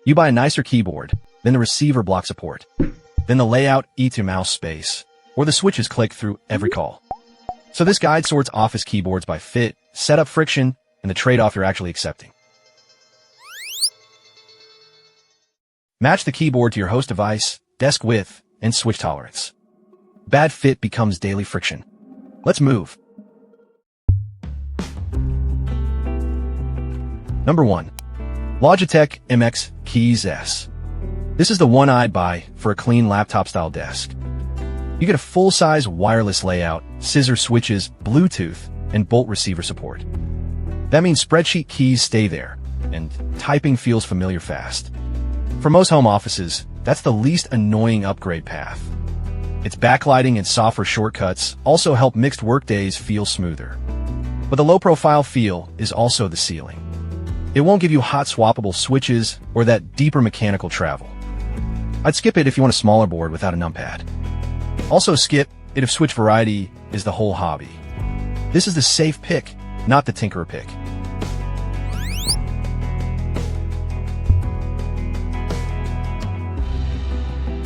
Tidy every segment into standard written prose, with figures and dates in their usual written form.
You buy a nicer keyboard, then the receiver block support, then the layout eats your mouse space, or the switches click through every call. So this guide sorts office keyboards by fit, setup friction, and the trade-off you're actually accepting. Match the keyboard to your host device, desk width, and switch tolerance. Bad fit becomes daily friction. Let's move. Number 1. Logitech MX Keys S. This is the one I'd buy for a clean laptop-style desk. You get a full-size wireless layout, scissor switches, Bluetooth, and bolt receiver support. That means spreadsheet keys stay there, and typing feels familiar fast. For most home offices, that's the least annoying upgrade path. Its backlighting and software shortcuts also help mixed workdays feel smoother. But the low-profile feel is also the ceiling. It won't give you hot swappable switches or that deeper mechanical travel. I'd skip it if you want a smaller board without a numpad. Also skip it if switch variety is the whole hobby. This is the safe pick, not the tinkerer pick.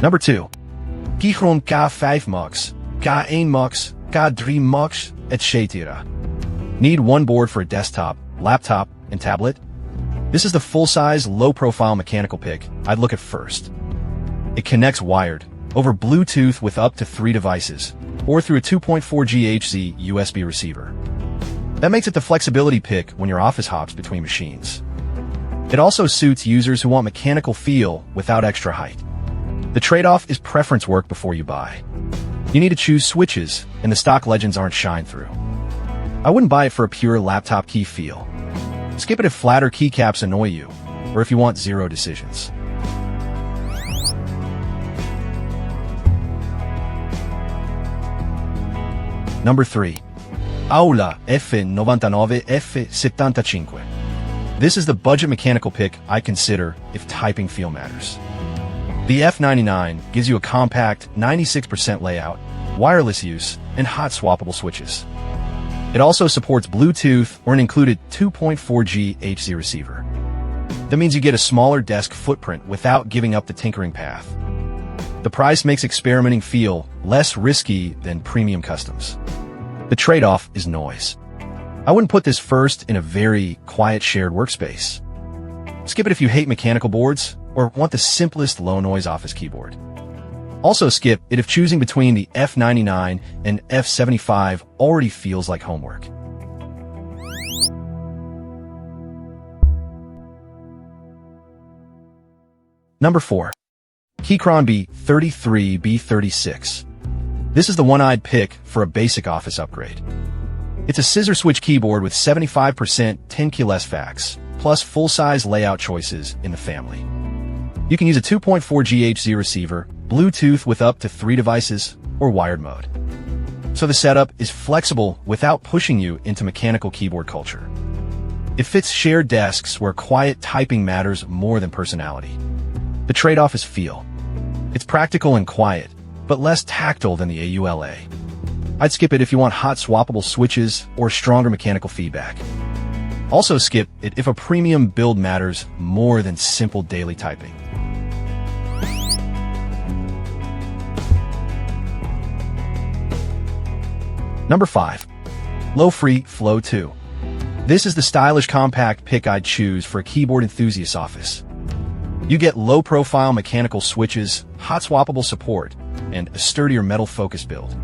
Number 2. Keychron K5 Max, K1 Max, K3 Max, etc. Need one board for a desktop, laptop, and tablet? This is the full-size, low-profile mechanical pick I'd look at first. It connects wired, over Bluetooth with up to 3 devices, or through a 2.4 GHz USB receiver. That makes it the flexibility pick when your office hops between machines. It also suits users who want mechanical feel without extra height. The trade-off is preference work before you buy. You need to choose switches, and the stock legends aren't shine through. I wouldn't buy it for a pure laptop key feel. Skip it if flatter keycaps annoy you, or if you want zero decisions. Number 3. AULA F99 F75. This is the budget mechanical pick I consider if typing feel matters. The F99 gives you a compact 96% layout, wireless use, and hot swappable switches. It also supports Bluetooth or an included 2.4 GHz receiver. That means you get a smaller desk footprint without giving up the tinkering path. The price makes experimenting feel less risky than premium customs. The trade-off is noise. I wouldn't put this first in a very quiet shared workspace. Skip it if you hate mechanical boards or want the simplest low-noise office keyboard. Also skip it if choosing between the F99 and F75 already feels like homework. Number 4. Keychron B33 B36. This is the one I'd pick for a basic office upgrade. It's a scissor switch keyboard with 75% 10 keyless fax, plus full-size layout choices in the family. You can use a 2.4 GHz receiver, Bluetooth with up to 3 devices, or wired mode. So the setup is flexible without pushing you into mechanical keyboard culture. It fits shared desks where quiet typing matters more than personality. The trade-off is feel. It's practical and quiet, but less tactile than the AULA. I'd skip it if you want hot swappable switches or stronger mechanical feedback. Also skip it if a premium build matters more than simple daily typing. Number 5. Lofree Flow 2. This is the stylish compact pick I'd choose for a keyboard enthusiast office. You get low-profile mechanical switches, hot swappable support, and a sturdier metal focus build.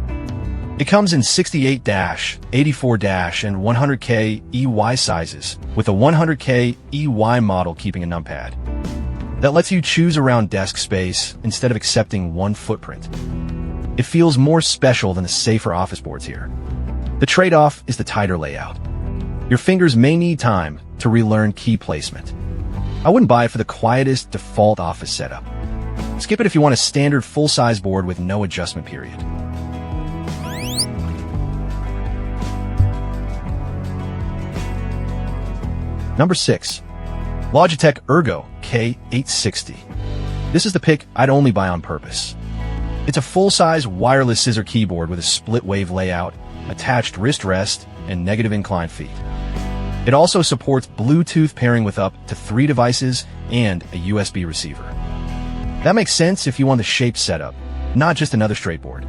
It comes in 68-, 84-, and 100K EY sizes, with a 100K EY model keeping a numpad. That lets you choose around desk space instead of accepting one footprint. It feels more special than the safer office boards here. The trade-off is the tighter layout. Your fingers may need time to relearn key placement. I wouldn't buy it for the quietest default office setup. Skip it if you want a standard full-size board with no adjustment period. Number 6. Logitech ERGO K860. This is the pick I'd only buy on purpose. It's a full-size wireless scissor keyboard with a split-wave layout, attached wrist rest, and negative incline feet. It also supports Bluetooth pairing with up to 3 devices and a USB receiver. That makes sense if you want the shape setup, not just another straight board.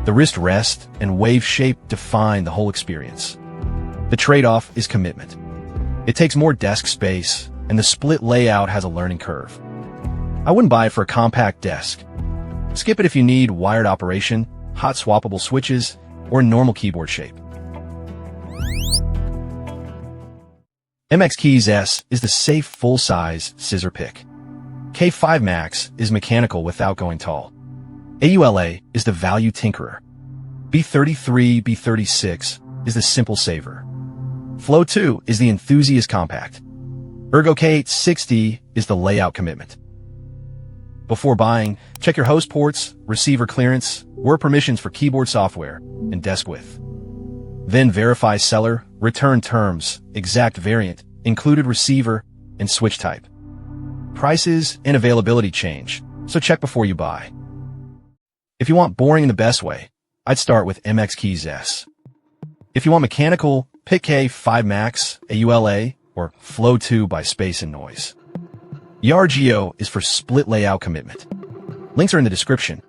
The wrist rest and wave shape define the whole experience. The trade-off is commitment. It takes more desk space, and the split layout has a learning curve. I wouldn't buy it for a compact desk. Skip it if you need wired operation, hot swappable switches, or a normal keyboard shape. MX Keys S is the safe full-size scissor pick. K5 Max is mechanical without going tall. AULA is the value tinkerer. B33, B36 is the simple saver. Flow 2 is the enthusiast compact. ERGO K860 is the layout commitment. Before buying, check your host ports, receiver clearance, word permissions for keyboard software, and desk width. Then verify seller, return terms, exact variant, included receiver, and switch type. Prices and availability change, so check before you buy. If you want boring in the best way, I'd start with MX Keys S. If you want mechanical, pick K5 Max, AULA, or Flow 2 by Space and Noise. ERGO is for split layout commitment. Links are in the description.